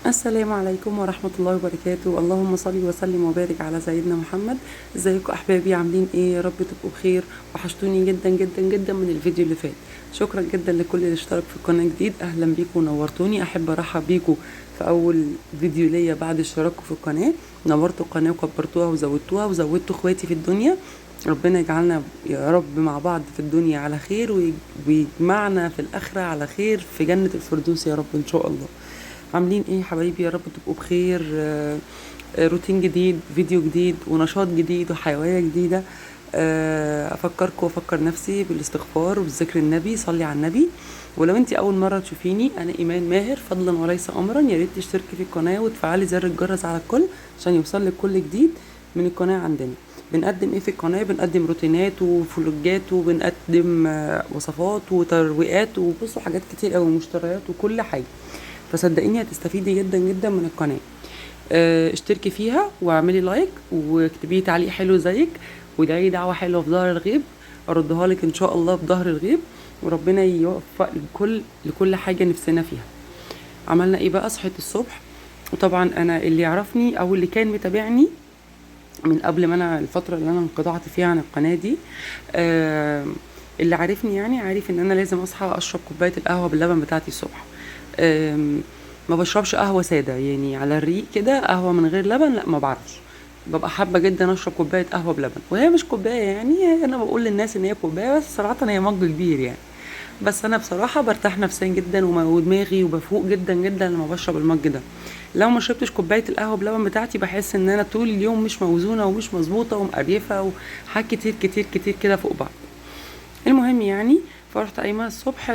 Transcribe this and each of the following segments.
السلام عليكم ورحمة الله وبركاته. اللهم صل وسلم وبارك على سيدنا محمد. ازيكم احبابي، عاملين ايه؟ يا رب تبقوا بخير. وحشتوني جدا جدا جدا من الفيديو اللي فات. شكرا جدا لكل اللي اشترك في القناة جديد، اهلا بيكم ونورتوني. احب ارحب بيكم في اول فيديو ليا بعد اشتراككم في القناة. نورتوا القناة وكبرتوها وزودتوها وزودتوا اخواتي في الدنيا. ربنا يجعلنا يا رب مع بعض في الدنيا على خير، ويجمعنا في الاخرة على خير في جنة الفردوس يا رب ان شاء الله. عاملين ايه يا حبايبي؟ يا رب تبقوا بخير. روتين جديد، فيديو جديد، ونشاط جديد، وحيوية جديدة. افكركم وافكر نفسي بالاستغفار وبذكر النبي. صلي على النبي. ولو انت اول مره تشوفيني، انا ايمان ماهر، فضلا وليس امرا. يا ريت تشتركي في القناه وتفعلي زر الجرس على الكل عشان يوصل لك كل جديد من القناه عندنا. بنقدم ايه في القناه؟ بنقدم روتينات وفلوجات، وبنقدم وصفات وترويقات، وبصوا حاجات كتير قوي، مشتريات وكل حاجه. فصدقيني هتستفيدي جدا جدا من القناه. اشتركي فيها واعملي لايك واكتبي تعليق حلو زيك، وادعي دعوه حلوه في ظهر الغيب، اردها لك ان شاء الله في ظهر الغيب. وربنا يوفق لكل حاجه نفسنا فيها. عملنا ايه بقى؟ صحيت الصبح، وطبعا انا اللي يعرفني او اللي كان متابعني من قبل ما انا الفتره اللي انا انقطعت فيها عن القناه دي، آه اللي عارفني يعني عارف ان انا لازم اصحى اشرب كوبايه القهوه باللبن بتاعتي الصبح. ما بشربش قهوه ساده، يعني على الريق كده، قهوه من غير لبن لا، ما بعرفش. ببقى حابه جدا اشرب كوبايه قهوه بلبن، وهي مش كوبايه، يعني انا بقول للناس ان هي كوبايه، بس صراحه هي مج كبير يعني. بس انا بصراحه برتاح نفسيا جدا ودماغي، وبفوق جدا جدا لما بشرب المج ده. لو ما شربتش كوبايه القهوه بلبن بتاعتي، بحس ان انا طول اليوم مش موزونه ومش مظبوطه ومقريفه، وحاجات كتير كتير كتير كده فوق بعض. المهم يعني، فرحت قايمه الصبح،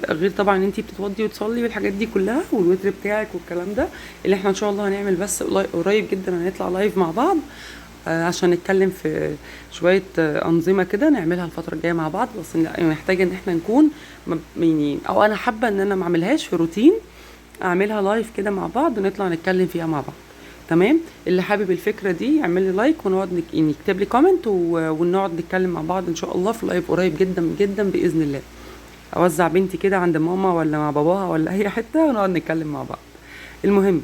غير طبعا ان انتي بتتوضي وتصلي والحاجات دي كلها والوتر بتاعك والكلام ده، اللي احنا ان شاء الله هنعمل بس قريب جدا هنطلع لايف مع بعض. عشان نتكلم في شويه انظمه كده نعملها الفتره الجايه مع بعض. بس محتاجه ان احنا نكون يعني، او انا حابه ان انا ما اعملهاش في روتين، اعملها لايف كده مع بعض ونطلع نتكلم فيها مع بعض. تمام. اللي حابب الفكره دي يعمل لي لايك، ونقعد يعني يكتب لي كومنت، ونقعد نتكلم مع بعض ان شاء الله في لايف قريب جدا جدا باذن الله. اوزع بنتي كده عند ماما ولا مع باباها ولا اي حته، ونقعد نتكلم مع بعض. المهم،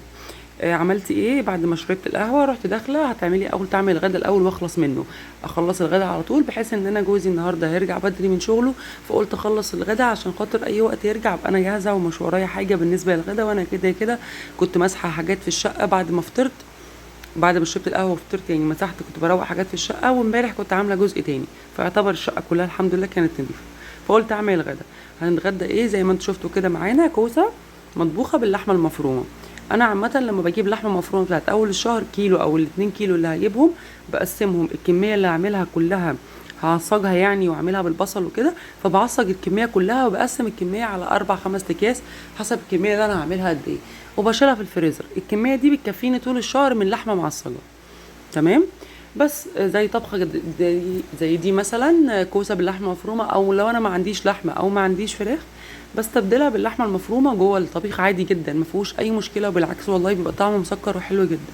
عملت ايه بعد ما شربت القهوه؟ رحت داخله هتعملي اول تعمل الغدا الاول واخلص منه. اخلص الغدا على طول، بحيث ان انا جوزي النهارده هيرجع بدري من شغله، فقلت اخلص الغدا عشان خاطر اي وقت يرجع ابقى انا جاهزه ومش ورايا حاجه بالنسبه للغدا. وانا كده كده كنت ماسحه حاجات في الشقه بعد ما فطرت، بعد ما شربت القهوه وفطرت يعني مسحت، كنت بروق حاجات في الشقه، وامبارح كنت عامله جزء تاني، فيعتبر الشقه كلها الحمد لله كانت نظيفه. فقلت اعمل الغدا. هنتغدى ايه؟ زي ما انتوا شفتوا كده معانا كوسه مطبوخه باللحمه المفرومه. انا عامه لما بجيب لحمه مفرومه بتاعت اول الشهر كيلو او الاتنين كيلو اللي هجيبهم، بقسمهم الكميه اللي هعملها كلها، هعصجها يعني واعملها بالبصل وكده، فبعصج الكميه كلها وبقسم الكميه على 4 5 اكياس حسب الكميه اللي انا هعملها قد ايه، وبشيلها في الفريزر. الكميه دي بتكفيني طول الشهر من لحمه معصجه. تمام. بس زي طبخه زي دي مثلا كوسه باللحمه المفرومه، او لو انا ما عنديش لحمه او ما عنديش فراخ، بستبدلها باللحمه المفرومه جوه الطبيخ عادي جدا، ما فيهوش اي مشكله، وبالعكس والله بيبقى طعمه مسكر وحلو جدا.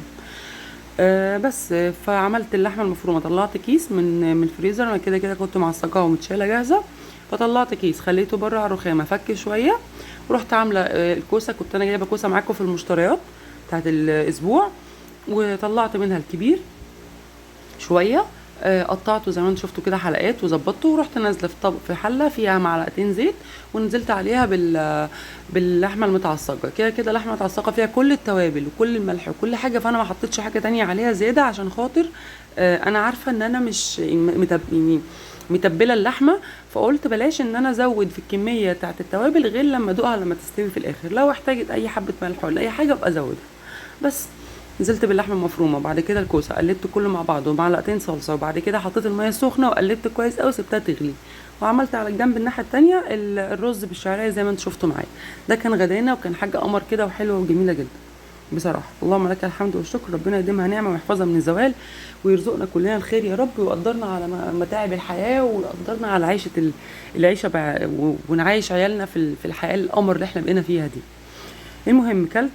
بس فعملت اللحمه المفرومه، طلعت كيس من الفريزر، انا كده كده كنت معصجاها ومتشاله جاهزه، فطلعت كيس خليته بره على الرخامه فك شويه. ورحت عامله الكوسه، كنت انا جايبه كوسه معاكم في المشتريات بتاعت الاسبوع، وطلعت منها الكبير شويه، قطعته زي ما انتم شفتوا كده حلقات وظبطته، ورحت نازله في طبق في حله فيها معلقتين زيت، ونزلت عليها باللحمه المتعصجه. كده كده لحمه متعصجه فيها كل التوابل وكل الملح وكل حاجه، فانا ما حطيتش حاجه تانية عليها زياده، عشان خاطر انا عارفه ان انا مش يعني متبله اللحمه، فقلت بلاش ان انا ازود في الكميه بتاعت التوابل غير لما ادوقها لما تستوي في الاخر، لو احتاجت اي حبه ملح ولا اي حاجه ابقى ازودها. بس نزلت باللحمه المفرومه، وبعد كده الكوسه، قلبت كله مع بعض ومعلقتين صلصه، وبعد كده حطيت الميه السخنه وقلبت كويس قوي وسبتها تغلي. وعملت على الجنب الناحيه التانية الرز بالشعريه زي ما انتم شفتوا معايا. ده كان غدانا، وكان حاجه قمر كده وحلوه وجميله جدا بصراحه. اللهم لك الحمد والشكر، ربنا يديمها نعمه ويحفظها من الزوال، ويرزقنا كلنا الخير يا رب، ويقدرنا على متاعب الحياه، ويقدرنا على عيشه العيشه ونعيش عيالنا في الحياه القمر اللي احنا بقينا فيها دي. المهم كلت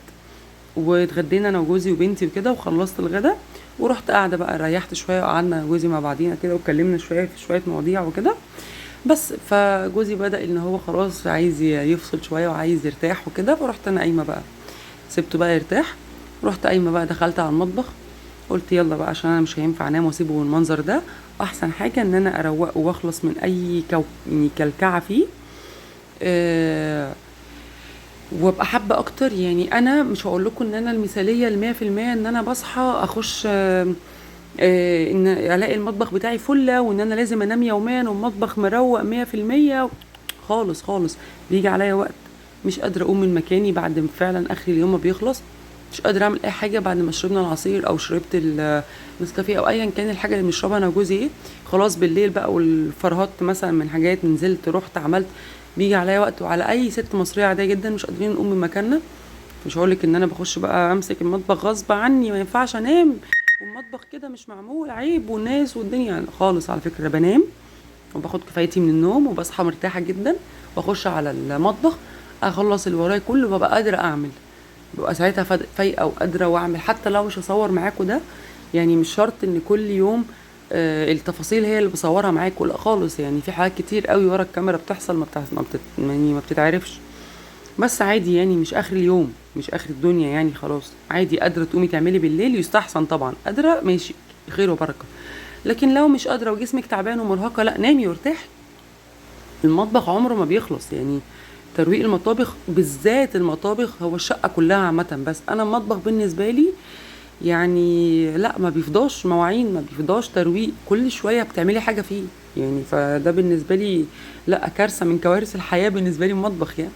واتغدينا انا وجوزي وبنتي وكده، وخلصت الغدا، ورحت قاعده بقى ريحت شويه، وقعدنا جوزي مع بعضينا كده واتكلمنا شويه في شويه مواضيع وكده. بس فجوزي بدأ ان هو خلاص عايز يفصل شويه وعايز يرتاح وكده، فرحت انا قايمه بقى. سبته بقى يرتاح. رحت قايمه بقى دخلت على المطبخ، قلت يلا بقى عشان انا مش هينفع انام واسيبه بالمنظر ده. احسن حاجه ان انا اروقه واخلص من اي يعني كلكعه فيه. أه وابقى حابه اكتر. يعني انا مش هقول لكم ان انا المثاليه المية في المية ان انا بصحى اخش ان الاقي المطبخ بتاعي فله وان انا لازم انام يوميا والمطبخ مروق 100%. خالص خالص. بيجي عليا وقت مش قادره اقوم من مكاني بعد ما فعلا اخر اليوم ما بيخلص، مش قادره اعمل اي حاجه بعد ما شربنا العصير او شربت النسكافيه او ايا كان الحاجه اللي بنشربها انا وجوزي ايه. خلاص بالليل بقى والفرهدت مثلا من حاجات، نزلت رحت عملت. بيجي عليا وقت وعلى اي ست مصريه عاديه جدا مش قادرين نقوم من مكاننا. مش هقولك ان انا بخش بقى امسك المطبخ غصب عني، ما ينفعش انام والمطبخ كده مش معمول عيب والناس والدنيا خالص. على فكره بنام وباخد كفايتي من النوم وبصحى مرتاحه جدا واخش على المطبخ اخلص اللي ورايا كله، ببقى قادره اعمل، ببقى ساعتها فايقه وقادره واعمل. حتى لو مش هصور معاكم ده، يعني مش شرط ان كل يوم التفاصيل هي اللي بصورها معاكم، لا خالص. يعني في حاجات كتير قوي ورا الكاميرا بتحصل يعني ما بتتعرفش. بس عادي يعني مش اخر اليوم مش اخر الدنيا يعني خلاص عادي. قادره تقومي تعملي بالليل يستحسن طبعا، قادره ماشي خير وبركه. لكن لو مش قادره وجسمك تعبان ومرهقه، لا نامي وارتاحي. المطبخ عمره ما بيخلص يعني. ترويق المطابخ بالذات المطابخ هو الشقه كلها عامه، بس انا المطبخ بالنسبه لي يعني لا ما بيفضاش مواعين، ما بيفضاش ترويق، كل شويه بتعملي حاجه فيه يعني. فده بالنسبه لي لا كارثه من كوارث الحياه بالنسبه لي المطبخ يعني.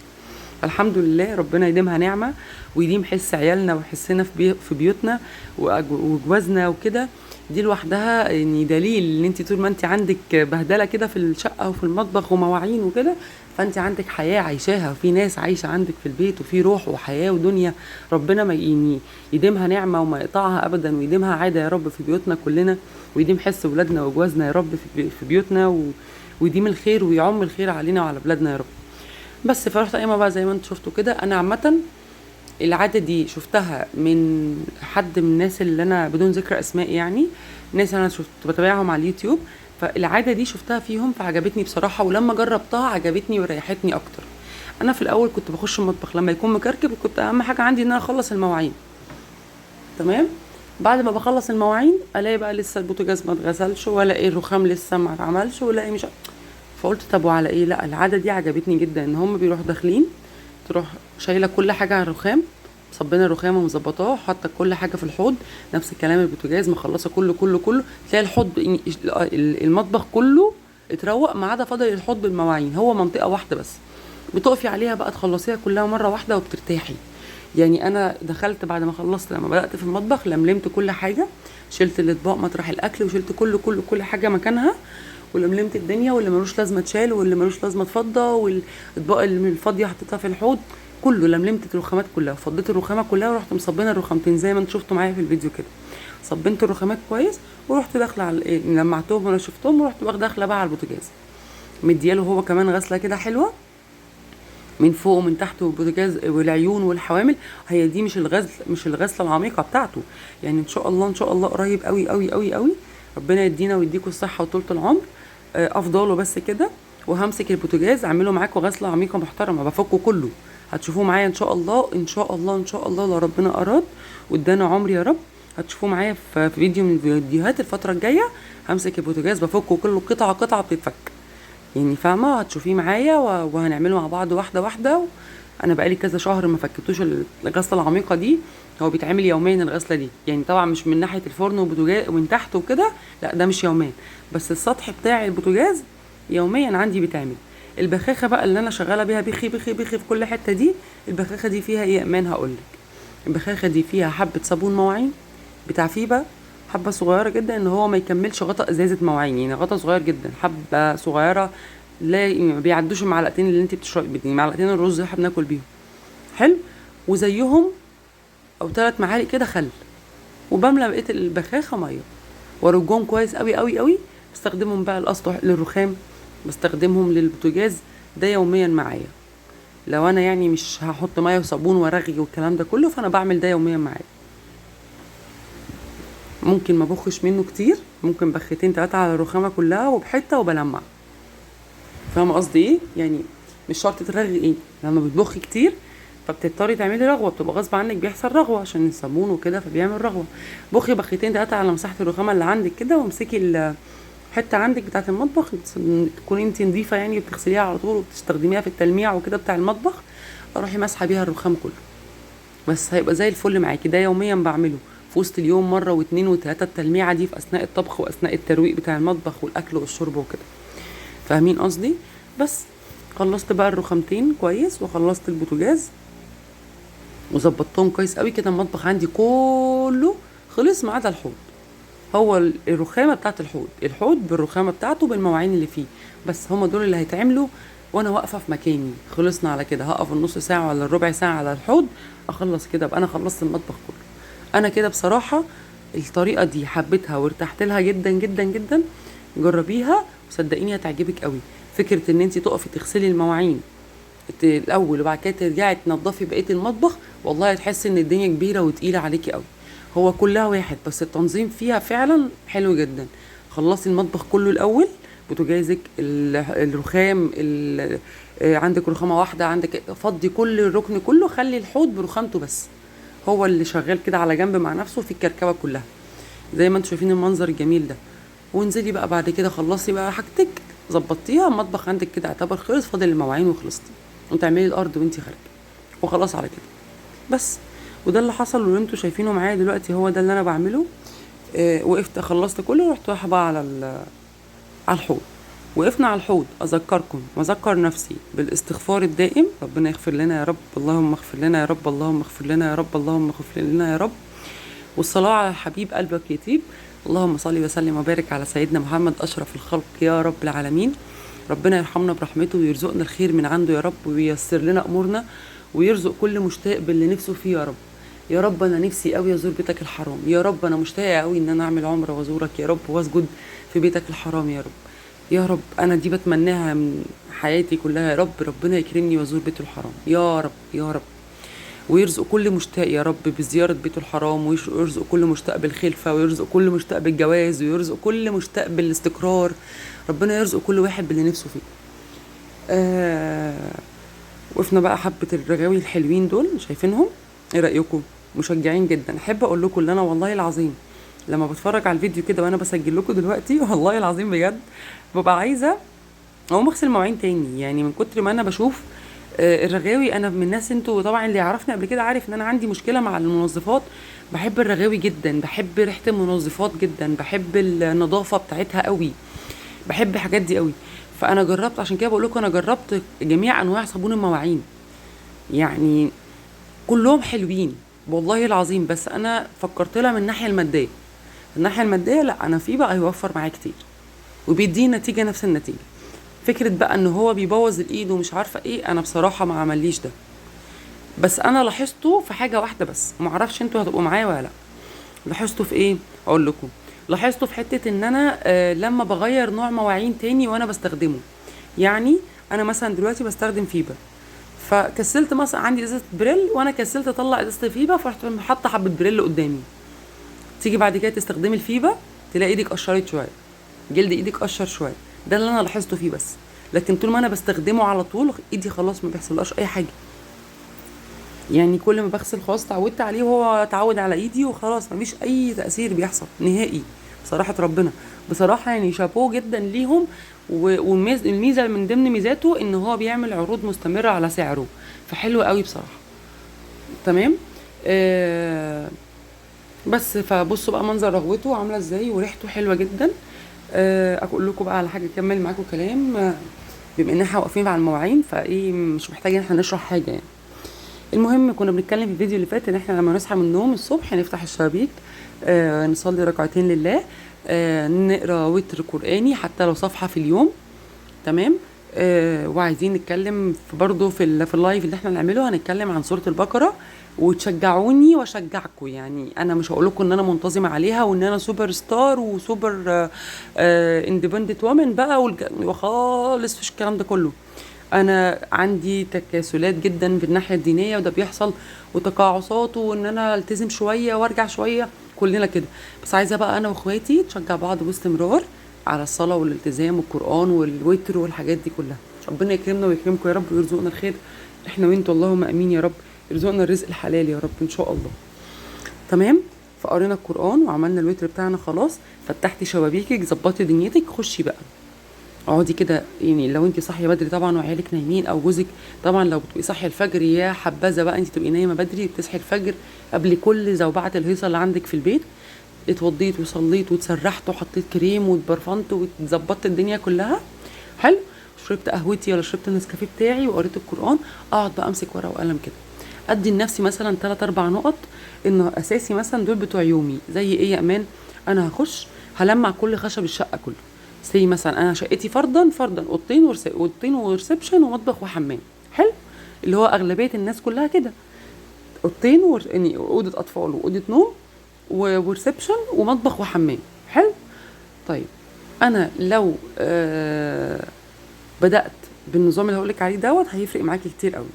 الحمد لله ربنا يديمها نعمة ويديم حس عيالنا وحسنا في بيوتنا وجوازنا وكده. دي لوحدها يعني دليل ان انت طول ما انت عندك بهدله كده في الشقه وفي المطبخ ومواعين وكده، فانت عندك حياه عايشاها وفي ناس عايشه عندك في البيت وفي روح وحياه ودنيا. ربنا ما يعني يديمها نعمه وما يقطعها ابدا، ويديمها عاده يا رب في بيوتنا كلنا، ويديم حس ولادنا وجوازنا يا رب في بيوتنا ويديم الخير ويعم الخير علينا وعلى بلادنا يا رب. بس فرحت قايمه بقى زي ما انتوا شفتوا كده. انا عامه العاده دي شفتها من حد من الناس اللي انا بدون ذكر اسماء يعني، ناس انا شفت بتابعهم على اليوتيوب، فالعاده دي شفتها فيهم فعجبتني بصراحه، ولما جربتها عجبتني وريحتني اكتر. انا في الاول كنت بخش المطبخ لما يكون مكركب، كنت اهم حاجه عندي ان انا اخلص المواعين تمام. بعد ما بخلص المواعين الاقي بقى لسه البوتاجاز ما اتغسلش، ولا ايه الرخام لسه ما اتعملش، ولا ايه مش. فقلت طب وعلى ايه؟ لا العاده دي عجبتني جدا، ان هم بيروحوا داخلين تروح شايله كل حاجه على الرخام، صبينا الرخام ومظبطاه، حاطه كل حاجه في الحوض. نفس الكلام البوتاجاز مخلصه كله كله كله. تلاقي الحوض المطبخ كله اتروق ما عدا فاضل الحوض بالمواعين، هو منطقه واحده بس بتقفي عليها بقى تخلصيها كلها مره واحده وبترتاحي. يعني انا دخلت بعد ما خلصت لما بدات في المطبخ لملمت كل حاجه، شلت الاطباق مطرح الاكل وشلت كل حاجه مكانها، ولملمت الدنيا، واللي ملوش لازمه اتشال واللي ملوش لازمه اتفضى، والاطباق اللي الفاضيه حطيتها في الحوض كله. لملمت الرخامات كلها وفضيت الرخامه كلها ورحت مصبينه الرخامتين زي ما انتوا شفتوا معايا في الفيديو كده. صبنت الرخامات كويس ورحت داخله على لمعتهم وانا شفتهم، ورحت واخده داخله بقى على البوتاجاز، مدياله هو كمان غسله كده حلوه من فوق ومن تحت، والبوتاجاز والعيون والحوامل. هي دي مش الغسله العميقه بتاعته يعني. ان شاء الله ان شاء الله قريب قوي قوي قوي قوي ربنا يدينا ويديكم الصحه وطولة العمر افضله. بس كده وهمسك البوتاجاز اعمله معاكم غسله عميقه محترمه بفكه كله، هتشوفوه معايا ان شاء الله ان شاء الله ان شاء الله لو ربنا اراد وادانا عمر يا رب. هتشوفوه معايا في فيديو من الفيديوهات الفتره الجايه. همسك البوتاجاز بفكه كله قطعه قطعه بتتفك يعني فاهمه، هتشوفيه معايا وهنعمله مع بعض واحده واحده. انا بقالي كذا شهر ما فكتوش الغسله العميقه دي. هو بيتعمل يوميا الغسله دي يعني، طبعا مش من ناحيه الفرن وبوتاجاز ومن تحت وكده، لا ده مش يوميا، بس السطح بتاع البوتاجاز يوميا عندي بيتعمل. البخاخه بقى اللي انا شغاله بيها بخي بخي بخي في كل حته دي، البخاخه دي فيها ايه امان هقولك. البخاخه دي فيها حبه صابون مواعين بتاع فيبا، حبه صغيره جدا ان هو ما يكملش غطا ازازه مواعين يعني، غطا صغير جدا حبه صغيره لا ما بيعدوش المعلقتين اللي انت بتشربي معلقتين الرز اللي احنا بناكل بيهم. حلو. وزيهم او 3 معالق كده خل، وبملى بقيه البخاخه ميه وارجهم كويس قوي قوي قوي. بستخدمهم بقى الاسطح للرخام، بستخدمهم للبوتاجاز، ده يوميا معايا. لو انا يعني مش هحط ميه وصابون ورغي والكلام ده كله، فانا بعمل ده يوميا معايا. ممكن ما بخش منه كتير، ممكن بختين 3 على الرخامه كلها وبحته وبلمع. فاهمه قصدي ايه يعني؟ مش شرط ترغي ايه لما بتبخي كتير، فبتضطري تعملي رغوه، بتبقى غصب عنك بيحصل رغوه عشان الصابون وكده فبيعمل رغوه. بخي بخيتين 3 على مساحه الرخامه اللي عندك كده، وامسكي حته عندك بتاعه المطبخ تكوني انت نظيفه يعني، وبتغسليها على طول وبتستخدميها في التلميع وكده بتاع المطبخ، اروحي ماسحه بيها الرخام كله. بس هيبقى زي الفل معاكي. ده يوميا بعمله في وسط اليوم، مره واثنين وثلاثه، التلميعه دي في اثناء الطبخ واثناء الترويق بتاع المطبخ والاكل والشرب وكده. فاهمين قصدي؟ بس خلصت بقى الرخامتين كويس، وخلصت البوتاجاز وظبطتهم كويس قوي كده. المطبخ عندي كله خلص ما عدا الحوض. هو الرخامه بتاعت الحوض بالرخامه بتاعته بالمواعين اللي فيه، بس هما دول اللي هيتعملوا وانا واقفه في مكاني. خلصنا على كده. هقف النص ساعه ولا الربع ساعه على الحوض، اخلص كده ابقى انا خلصت المطبخ كله. انا كده بصراحه الطريقه دي حبيتها وارتحت لها جدا جدا جدا. جربيها وصدقيني هتعجبك قوي. فكره ان انت تقفي تغسلي المواعين الاول وبعد كده ترجعي تنضفي بقيه المطبخ، والله هتحسي ان الدنيا كبيره وتقيله عليكي قوي. هو كلها واحد بس التنظيم فيها فعلا حلو جدا. خلصي المطبخ كله الاول، بوتاجازك، الرخام، عندك رخامه واحده، عندك فضي كل الركن كله، خلي الحوض برخامته بس، هو اللي شغال كده على جنب مع نفسه في الكركبه كلها زي ما انتم شايفين المنظر الجميل ده. وانزلي بقى بعد كده خلصي بقى حاجتك، ظبطيها، المطبخ عندك كده اعتبر خلص، فاضل المواعين وخلصتي، وتعملي الارض وانتي خارجه، وخلاص على كده بس. وده اللي حصل واللي انتوا شايفينه معايا دلوقتي هو ده اللي انا بعمله. وقفت خلصت كله ورحت رايحه بقى على الحوض. وقفنا على الحوض، اذكركم واذكر نفسي بالاستغفار الدائم، ربنا يغفر لنا يا رب، اللهم اغفر لنا يا رب، اللهم اغفر لنا يا رب، اللهم اغفر لنا يا رب. والصلاه على الحبيب قلبك يطيب. اللهم صل وسلم وبارك على سيدنا محمد اشرف الخلق يا رب العالمين. ربنا يرحمنا برحمته ويرزقنا الخير من عنده يا رب، وييسر لنا امورنا، ويرزق كل مشتاق باللي نفسه فيه يا رب. يا رب انا نفسي قوي ازور بيتك الحرام يا رب، انا مشتاقه قوي ان انا اعمل عمره وازورك يا رب، واسجد في بيتك الحرام يا رب. يا رب انا دي بتمناها من حياتي كلها يا رب، ربنا يكرمني وازور بيته الحرام يا رب يا رب. ويرزق كل مشتاق يا رب بزيارة بيته الحرام، ويرزق كل مشتاق بالخلفة، ويرزق كل مشتاق بالجواز، ويرزق كل مشتاق بالاستقرار. ربنا يرزق كل واحد باللي نفسه فيه. وقفنا بقى حبة الرغاوي الحلوين دول شايفينهم، ايه رأيكم؟ مشجعين جدا. احب اقول لكم ان انا والله العظيم لما بتفرج على الفيديو كده وانا بسجل لكم دلوقتي والله العظيم بجد ببقى عايزة اقوم اغسل مواعين تاني، يعني من كتر ما انا بشوف الرغاوي. انا من الناس، انتوا طبعا اللي يعرفني قبل كده عارف ان انا عندي مشكله مع المنظفات. بحب الرغاوي جدا، بحب ريحه المنظفات جدا، بحب النظافه بتاعتها قوي، بحب الحاجات دي قوي. فانا جربت، عشان كده بقول لكم انا جربت جميع انواع صابون المواعين، يعني كلهم حلوين والله العظيم. بس انا فكرت لها من الناحيه الماديه. الناحيه الماديه لا، انا فيه بقى هيوفر معايا كتير وبيدي نتيجه نفس النتيجه. فكره بقى ان هو بيبوظ الايد ومش عارفه ايه، انا بصراحه ما عمليش ده. بس انا لاحظته في حاجه واحده بس، معرفش انتوا هتبقوا معايا ولا لا. لاحظته في ايه؟ اقول لكم. لاحظته في حته ان انا لما بغير نوع مواعين تاني وانا بستخدمه. يعني انا مثلا دلوقتي بستخدم فيبا، فكسلت مثلا عندي ازازه بريل وانا كسلت اطلع ازازه الفيبا، فرحت حاطه حبه بريل قدامي. تيجي بعد كده تستخدمي الفيبا تلاقي ايدك قشرت شويه، جلد ايدك قشر شويه. ده اللي انا لاحظته فيه بس. لكن طول ما انا بستخدمه على طول ايدي خلاص ما بيحصلهاش اي حاجه، يعني كل ما بغسل خلاص اتعودت عليه وهو اتعود على ايدي وخلاص مفيش اي تأثير بيحصل نهائي. بصراحة ربنا بصراحة يعني شابوه جدا ليهم. والميزة من ضمن ميزاته ان هو بيعمل عروض مستمرة على سعره، فحلو قوي بصراحة. تمام. بس فبصوا بقى منظر رغوته عاملة ازاي وريحته حلوة جدا. اقول لكم بقى على حاجة اكمل معاكم كلام. بما ان احنا واقفين على المواعين فايه مش محتاجين احنا نشرح حاجة يعني. المهم كنا بنتكلم في الفيديو اللي فات ان احنا لما نصحى من النوم الصبح نفتح الشبابيك، نصلي ركعتين لله، نقرا وتر قرآني حتى لو صفحة في اليوم. تمام. وعايزين نتكلم في برضو في اللايف اللي احنا نعمله هنتكلم عن سورة البقرة، وتشجعوني واشجعكم. يعني انا مش هقول لكم ان انا منتظمه عليها وان انا سوبر ستار وسوبر اندبندنت وومن بقى وخالص فيش الكلام ده كله. انا عندي تكاسلات جدا في الناحيه الدينيه وده بيحصل، وتقاعسات، وان انا التزم شويه وارجع شويه، كلنا كده. بس عايزه بقى انا واخواتي نشجع بعض باستمرار على الصلاه والالتزام والقران والوتر والحاجات دي كلها. ربنا يكرمنا ويكرمكم يا رب ويرزقنا الخير احنا وانتوا، اللهم امين يا رب. يرزقنا الرزق الحلال يا رب ان شاء الله. تمام. فقرينا القرآن وعملنا الوتر بتاعنا خلاص، فتحتي شبابيكك، ظبطي دنيتك، خشي بقى اقعدي كده. يعني لو انت صاحيه بدري طبعا وعيالك نايمين او جوزك، طبعا لو بتبقي صاحيه الفجر يا حبذا بقى انت تبقي نايمه بدري بتصحي الفجر قبل كل زوبعه الهيصه اللي عندك في البيت. اتوضيت وصليت وتسرحت وحطيت كريم واتبرفنت واتظبطت الدنيا كلها. حلو. شربت قهوتي ولا شربت النسكافيه بتاعي وقريت القران، اقعد بقى امسك ورقه وقلم كده، ادي لنفسي مثلا 3 4 نقط انه اساسي مثلا دول بتوع يومي. زي ايه يا امان؟ انا هخش هلمع كل خشب الشقه كله. زي مثلا انا شقتي فرضا اوضتين اوضتين وريسبشن ومطبخ وحمام. حلو. اللي هو اغلبيه الناس كلها كده، اوضتين يعني اوضه اطفال واوضه نوم وريسبشن ومطبخ وحمام. حلو. طيب انا لو بدات بالنظام اللي هقولك عليه دوت هيفرق معاكي كتير قوي.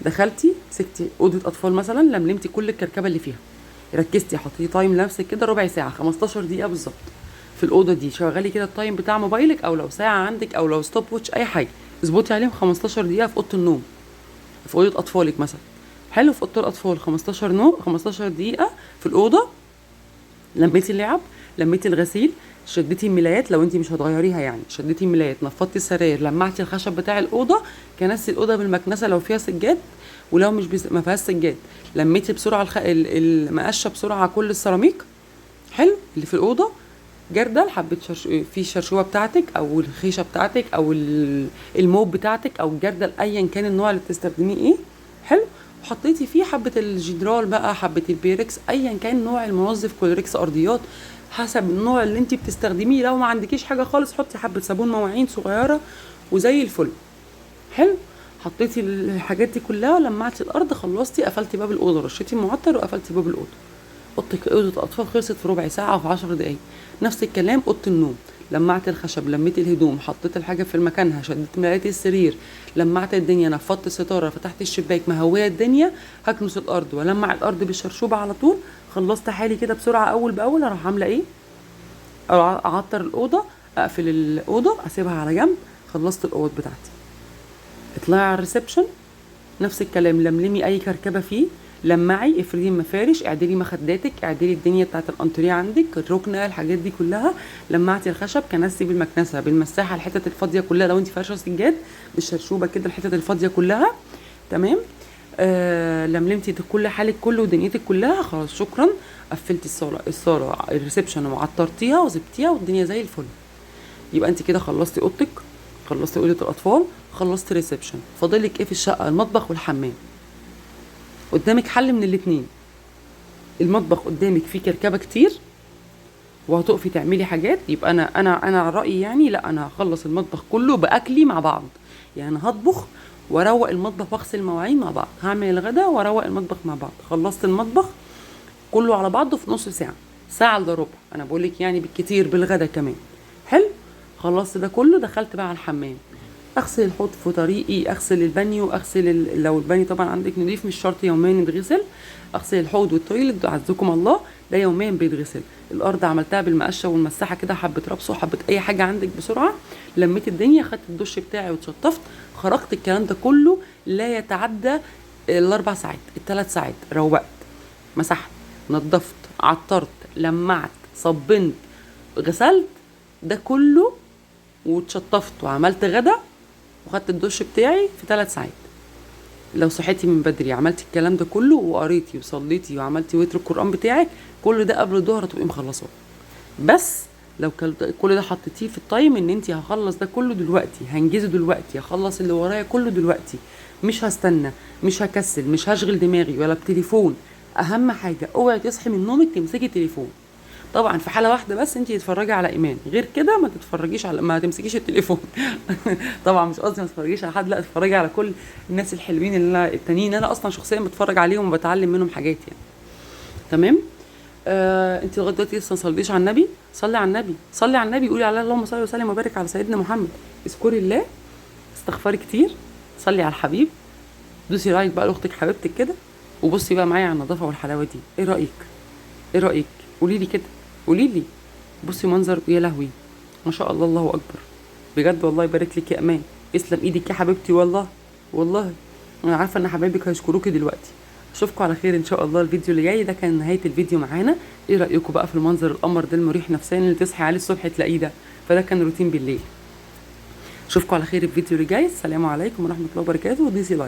دخلتي مسكتي اوضه اطفال مثلا، لملمتي كل الكركبه اللي فيها، ركزتي حطيتي تايم لنفسك كده ربع ساعه 15 دقيقه بالظبط في الاوضه دي. شغلي كده التايم بتاع موبايلك او لو ساعه عندك او لو ستوب واتش اي حاجه، اظبطي عليهم 15 دقيقه في اوضه النوم في اوضه اطفالك مثلا. حلو. في اوضه الاطفال 15 دقيقه في الاوضه. لميتي اللعب، لميتي الغسيل، شدتي الملايات لو انت مش هتغيريها، يعني شدتي الملايات، نفضتي السراير، لمعتي الخشب بتاع الاوضه، كنستي الاوضه بالمكنسه لو فيها سجاد، ولو مش ما فيهاش سجاد لميتي بسرعه المقشه بسرعه كل السيراميك. حلو. اللي في الاوضه جردل حبه في الشرشوبه بتاعتك او الخيشه بتاعتك او الموب بتاعتك او الجردل ايا كان النوع اللي بتستخدميه ايه. حلو. وحطيتي فيه حبه الجدرال بقى، حبه البيركس، ايا كان نوع المنظف، كلوريكس ارضيات، حسب النوع اللي انت بتستخدميه. لو ما عندكيش حاجه خالص حطي حبه صابون مواعين صغيره وزي الفل. حلو. حطيتي الحاجات دي كلها، لمعتي الارض، خلصتي، قفلتي باب الاوضه، رشيتي المعطر وقفلتي باب الاوضه. اوضه اطفال خلصت في ربع ساعه او في 10 دقايق. نفس الكلام اوضه النوم، لمعت الخشب، لميت الهدوم، حطيت الحاجه في مكانها، شدت ملايات السرير، لمعت الدنيا، نفضت الستاره، فتحت الشباك، مهويه الدنيا، هكنس الارض ولمع الارض بالشرشوبه على طول. خلصت حالي كده بسرعه اول باول، اروح عامله ايه؟ اعطر الاوضه، اقفل الاوضه، اسيبها على جنب. خلصت الاوض بتاعتي، اطلعي على الريسبشن، نفس الكلام، لملمي اي كركبه فيه، لمعي، افردي المفارش، اعدلي مخداتك، اعدلي الدنيا بتاعت الانتريه عندك، الركنه، الحاجات دي كلها. لمعتي الخشب، كنستي بالمكنسه بالمساحه الحتت الفاضيه كلها، لو انت فرشه سجاد بالشرشوبه كده الحتت الفاضيه كلها. تمام. لملمتي كل حالك كله ودنيتك كلها، خلاص شكرا. قفلتي الصاله الريسبشن وعطرتيها وزبتيها والدنيا زي الفل. يبقى انت كده خلصتي اوضتك، خلصتي اوضه الاطفال، خلصتي ريسبشن. فاضلك ايه في الشقه؟ المطبخ والحمام. قدامك حل من الاتنين. المطبخ قدامك فيه كركبه كتير وهتقفي تعملي حاجات، يبقى انا رايي يعني لا، انا هخلص المطبخ كله باكلي مع بعض. يعني هطبخ واروق المطبخ واغسل المواعين مع بعض، هعمل الغدا واروق المطبخ مع بعض. خلصت المطبخ كله على بعضه في نص ساعه، ساعه الا ربع انا بقولك، يعني بالكتير بالغدا كمان. حلو. خلصت ده كله، دخلت بقى على الحمام، اغسل الحوض في طريقي، اغسل البانيو، اغسل لو البانيو طبعا عندك نضيف مش شرط يوميا يتغسل، اغسل الحوض والتويلت، عزكم الله، ده يوميا بيتغسل. الارض عملتها بالمقشه والمساحه كده، حبه ربص وحبه اي حاجه عندك بسرعه، لميت الدنيا، خدت الدش بتاعي واتشطفت، خرجت. الكلام ده كله لا يتعدى ال4 ساعات، ال3 ساعات. روقت، مسحت، نظفت، عطرت، لمعت، صبنت، غسلت، ده كله، واتشطفت وعملت غدا وخدت الدش بتاعي في 3 ساعات. لو صحيتي من بدري عملتي الكلام ده كله وقريتي وصليتي وعملتي وتر القرآن بتاعك، كل ده قبل الظهر تبقي مخلصاه. بس لو كل ده حطيتيه في التايم ان انت هخلص ده كله دلوقتي، هنجزه دلوقتي، هخلص اللي ورايا كله دلوقتي، مش هستنى، مش هكسل، مش هشغل دماغي ولا بتليفون. اهم حاجه اوعي تصحي من نومك تمسكي تليفون. طبعا في حاله واحده بس انت تتفرجي على ايمان، غير كده ما تتفرجيش على، ما تمسكيش التليفون. طبعا مش قصدي ما تتفرجيش على حد، لا تتفرجي على كل الناس الحلوين اللي التانيين، انا اصلا شخصيا بتفرج عليهم وبتعلم منهم حاجات يعني. تمام. انت لغايه دلوقتي لسه ما صليتيش على النبي؟ صلي على النبي، صلي على النبي، قولي على اللهم صل وسلم وبارك على سيدنا محمد، اذكري الله، استغفري كتير، صلي على الحبيب، دوسي رايك بقى لاختك حبيبتك كده، وبصي بقى معايا على النظافه والحلاوه دي. ايه رايك؟ ايه رايك؟ قولي لي كده، قولي لي. بصي منظر، يا لهوي ما شاء الله، الله اكبر بجد، والله يبارك لك يا امان، يسلم ايدك يا حبيبتي، والله والله انا عارفه ان حبايبك هيشكروكي دلوقتي. اشوفكم على خير ان شاء الله. الفيديو اللي جاي ده كان نهايه الفيديو معانا. ايه رايكم بقى في المنظر القمر ده المريح نفسيا اللي تصحي عليه الصبح تلاقيه ده؟ فده كان روتين بالليل. اشوفكم على خير الفيديو اللي جاي. السلام عليكم ورحمه الله وبركاته. وديسي لايك.